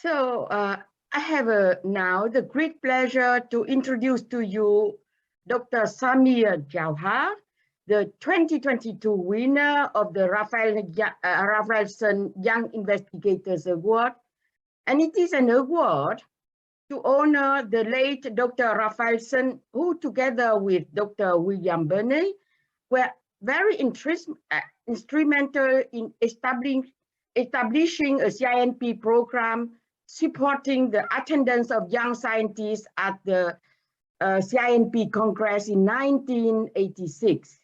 I have now the great pleasure to introduce to you Dr. Samir Jauhar, the 2022 winner of the Rafaelsen Young Investigators Award. And it is an award to honor the late Dr. Rafaelsen, who together with Dr. William Burney were very instrumental in establishing a CIMP program supporting the attendance of young scientists at the CIMP Congress in 1986.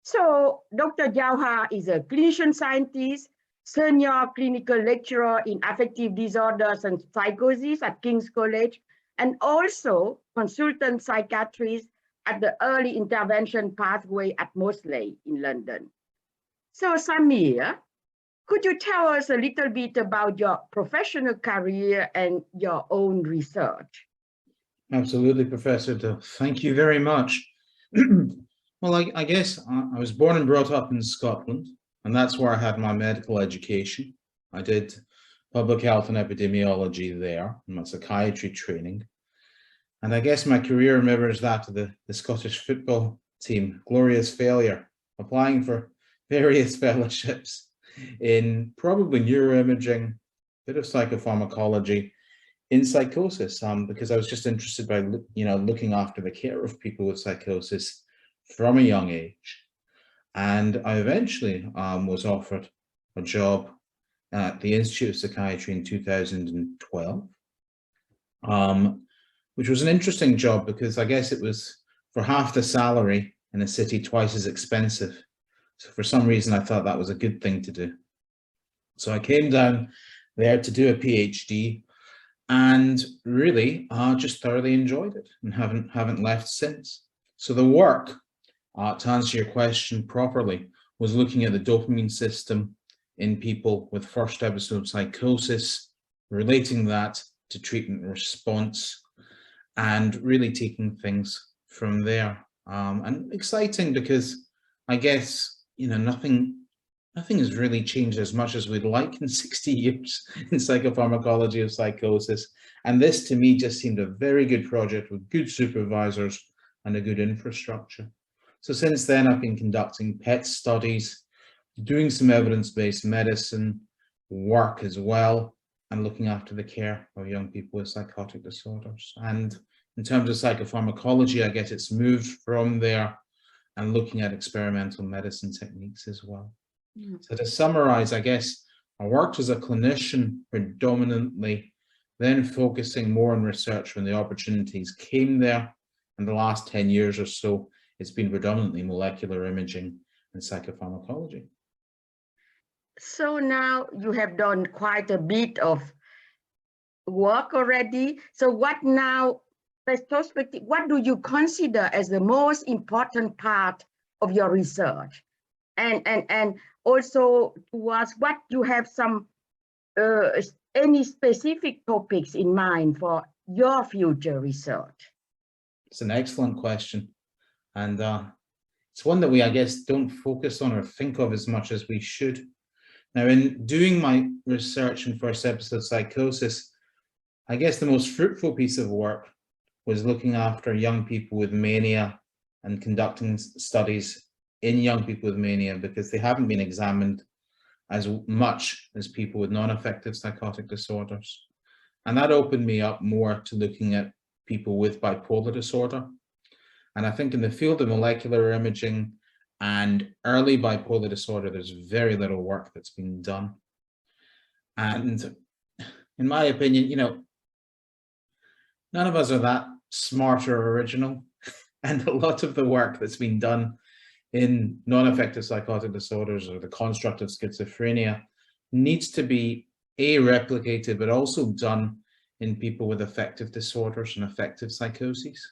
So Dr. Jauhar is a clinician scientist, senior clinical lecturer in affective disorders and psychosis at King's College, and also consultant psychiatrist at the early intervention pathway at Moseley in London. So Samir, could you tell us a little bit about your professional career and your own research? Absolutely, Professor. Thank you very much. Well, I guess I was born and brought up in Scotland, and that's where I had my medical education. I did public health and epidemiology there, and my psychiatry training. And I guess my career mirrors that of the Scottish football team, glorious failure, applying for various fellowships in probably neuroimaging, a bit of psychopharmacology, in psychosis, because I was just interested by looking after the care of people with psychosis from a young age. And I eventually was offered a job at the Institute of Psychiatry in 2012, which was an interesting job because I guess it was for half the salary in a city twice as expensive. So for some reason, I thought that was a good thing to do. So I came down there to do a PhD and really just thoroughly enjoyed it and haven't left since. So the work, to answer your question properly, was looking at the dopamine system in people with first episode psychosis, relating that to treatment response, and really taking things from there. And exciting because I guess nothing has really changed as much as we'd like in 60 years in psychopharmacology of psychosis. And this to me just seemed a very good project with good supervisors and a good infrastructure. So since then, I've been conducting PET studies, doing some evidence-based medicine work as well, and looking after the care of young people with psychotic disorders. And in terms of psychopharmacology, I guess it's moved from there and looking at experimental medicine techniques as well. So to summarize, I guess I worked as a clinician predominantly, then focusing more on research when the opportunities came there. And the last 10 years or so, it's been predominantly molecular imaging and psychopharmacology. So now you have done quite a bit of work already. So what now, retrospective, what do you consider as the most important part of your research? And also towards what you have some, any specific topics in mind for your future research? It's an excellent question. And it's one that we, I guess, don't focus on or think of as much as we should. Now, in doing my research in first episode psychosis, I guess the most fruitful piece of work was looking after young people with mania and conducting studies in young people with mania because they haven't been examined as much as people with non-affective psychotic disorders. And that opened me up more to looking at people with bipolar disorder. And I think in the field of molecular imaging and early bipolar disorder, there's very little work that's been done. And in my opinion, none of us are that smart or original. And a lot of the work that's been done in non-affective psychotic disorders or the construct of schizophrenia needs to be replicated, but also done in people with affective disorders and affective psychoses.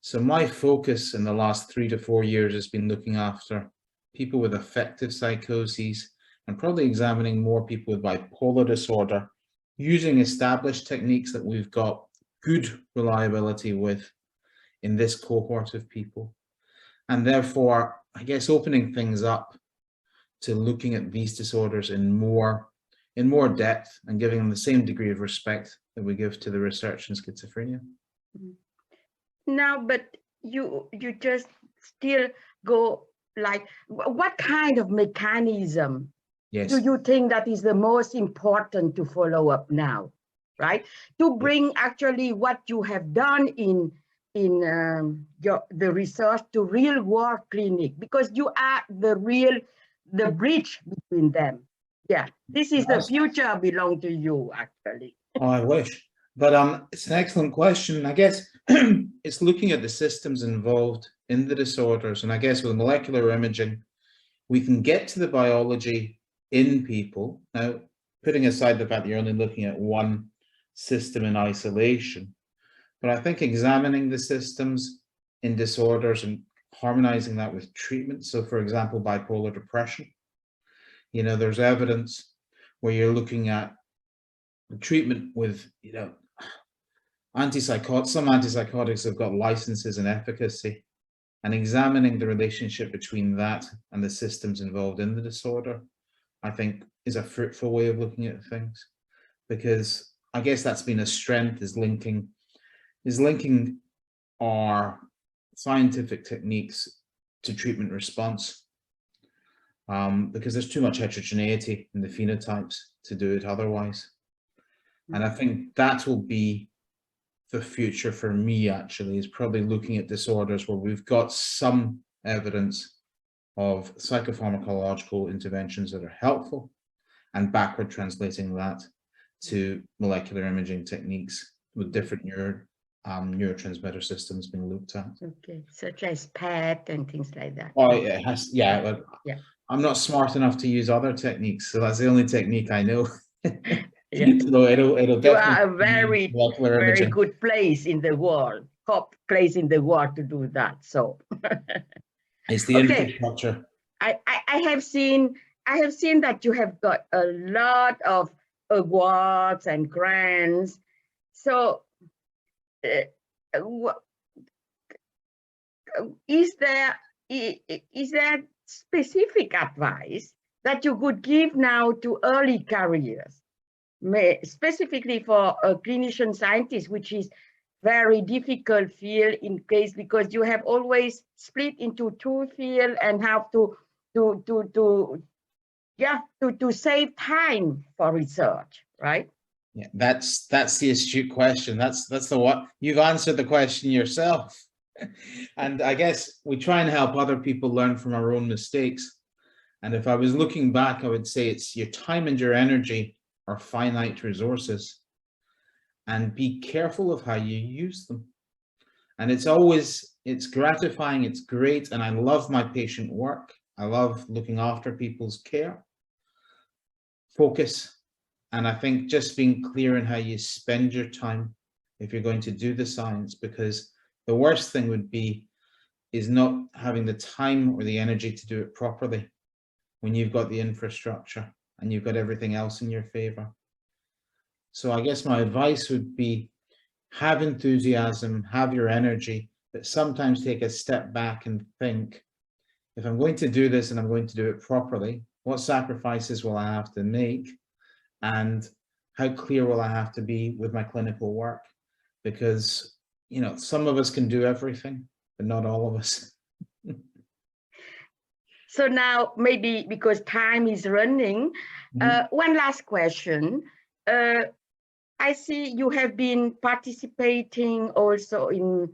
So my focus in the last 3 to 4 years has been looking after people with affective psychoses and probably examining more people with bipolar disorder using established techniques that we've got good reliability with in this cohort of people. And therefore, I guess opening things up to looking at these disorders in more in more depth and giving them the same degree of respect that we give to the research in schizophrenia. Now, but you just still go like, what kind of mechanism Yes. do you think that is the most important to follow up now, right? To bring actually what you have done in the research to real world clinic, because you are the bridge between them. Yeah, this is the future belong to you actually. Oh, I wish. But it's an excellent question. I guess it's looking at the systems involved in the disorders. And I guess with molecular imaging, we can get to the biology in people. Now, putting aside the fact that you're only looking at one system in isolation, but I think examining the systems in disorders and harmonizing that with treatment. So for example, bipolar depression, you know, there's evidence where you're looking at the treatment with, you know, some antipsychotics have got licenses and efficacy, and examining the relationship between that and the systems involved in the disorder, I think is a fruitful way of looking at things, because I guess that's been a strength, is linking our scientific techniques to treatment response, because there's too much heterogeneity in the phenotypes to do it otherwise. And I think that will be the future for me, actually, is probably looking at disorders where we've got some evidence of psychopharmacological interventions that are helpful, and backward translating that to molecular imaging techniques with different neurotransmitter systems being looked at. Okay, such as PET and things like that. Oh, it has, yeah, but yeah. I'm not smart enough to use other techniques, so that's the only technique I know. Yeah. So it'll you are a definitely very good place in the world, top place in the world to do that. So it's the infrastructure. I have seen that you have got a lot of awards and grants. So is there specific advice that you could give now to early careers, specifically for a clinician scientist, which is very difficult field in case, because you have always split into two fields and have to save time for research, right? Yeah, that's the astute question. That's the what you've answered the question yourself. And I guess we try and help other people learn from our own mistakes. And if I was looking back, I would say it's your time and your energy are finite resources, and be careful of how you use them. And it's gratifying, it's great, and I love my patient work. I love looking after people's care. Focus, and I think just being clear in how you spend your time if you're going to do the science, because the worst thing would be is not having the time or the energy to do it properly when you've got the infrastructure and you've got everything else in your favor. So I guess my advice would be, have enthusiasm, have your energy, but sometimes take a step back and think, if I'm going to do this and I'm going to do it properly, what sacrifices will I have to make? And how clear will I have to be with my clinical work? Because, you know, some of us can do everything, but not all of us. So now, maybe because time is running, one last question. I see you have been participating also in,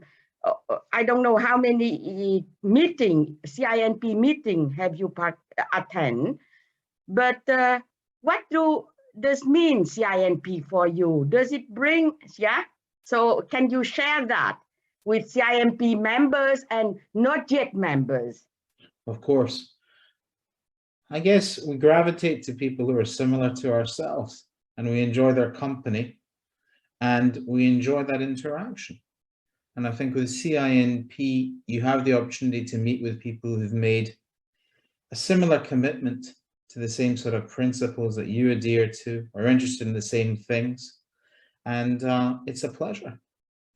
I don't know how many CIMP meeting have you attend, but what does mean CIMP for you? Does it bring, so can you share that with CIMP members and not yet members? Of course. I guess we gravitate to people who are similar to ourselves, and we enjoy their company, and we enjoy that interaction. And I think with CIMP, you have the opportunity to meet with people who've made a similar commitment to the same sort of principles that you adhere to, or interested in the same things. And it's a pleasure.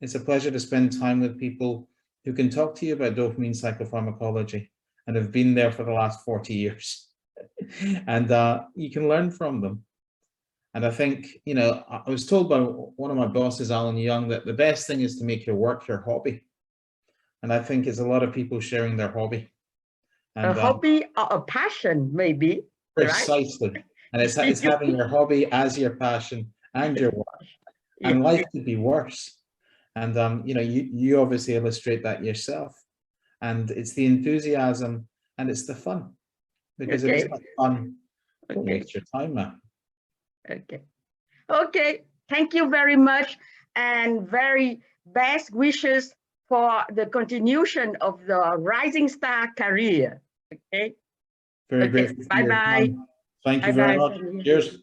It's a pleasure to spend time with people who can talk to you about dopamine psychopharmacology and have been there for the last 40 years. And you can learn from them. And I think, you know, I was told by one of my bosses, Alan Young, that the best thing is to make your work your hobby. And I think it's a lot of people sharing their hobby. And, a hobby or a passion, maybe. Precisely. Right? And it's having your hobby as your passion and your work. And life could be worse. And, you know, you obviously illustrate that yourself. And it's the enthusiasm and it's the fun. Because if it's not fun, don't waste your time, man. Okay. Okay. Thank you very much. And very best wishes for the continuation of the Rising Star career. Okay. Very grateful for your time. Thank you very much. Cheers.